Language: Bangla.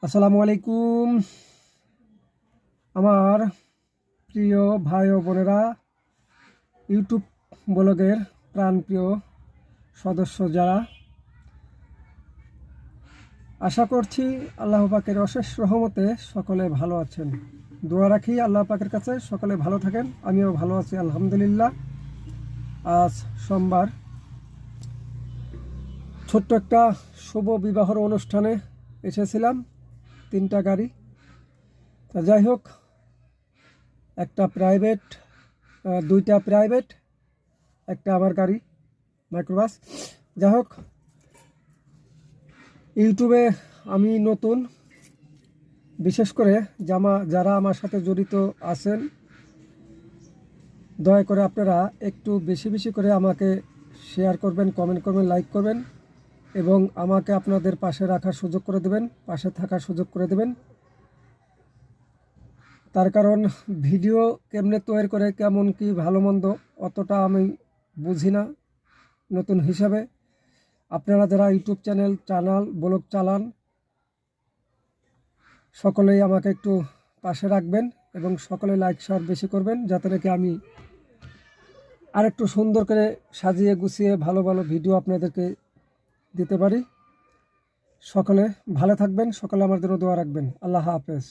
আসসালামু আলাইকুম আমার প্রিয় ভাই ও বোনেরা, ইউটিউব ব্লগের প্রাণপ্রিয় সদস্য যারা, আশা করছি আল্লাহ পাকের অশেষ রহমতে সকলে ভালো আছেন। দোয়া রাখি আল্লাহ পাকের কাছে সকলে ভালো থাকেন। আমিও ভালো আছি আলহামদুলিল্লাহ। আজ সোমবার ছোট্ট একটা শুভ বিবাহর অনুষ্ঠানে এসেছিলাম, 3টা গাড়ি। তা যাই হোক, একটা প্রাইভেট, 2টা প্রাইভেট, একটা আমার গাড়ি মাইক্রোবাস। যাই হোক, ইউটিউবে আমি নতুন, বিশেষ করে যারা আমার সাথে জড়িত আছেন, দয়া করে আপনারা একটু বেশি বেশি করে আমাকে শেয়ার করবেন, কমেন্ট করবেন, লাইক করবেন এবং আমাকে আপনাদের পাশে রাখার সুযোগ করে দেবেন, পাশে থাকার সুযোগ করে দেবেন। তার কারণ ভিডিও কেমনে তৈরি করে, কেমন কি ভালো মন্দ অতটা আমি বুঝি না নতুন হিসাবে। আপনারা যারা ইউটিউব চ্যানেল ব্লগ চালান, সকলেই আমাকে একটু পাশে রাখবেন এবং সকলে লাইক শেয়ার বেশি করবেন, যাতে নাকি আমি আরেকটু সুন্দর করে সাজিয়ে গুছিয়ে ভালো ভালো ভিডিও আপনাদেরকে দিতে পারি। সকলে ভালো থাকবেন, সকলে আমার জন্য দোয়া রাখবেন। আল্লাহ হাফেজ।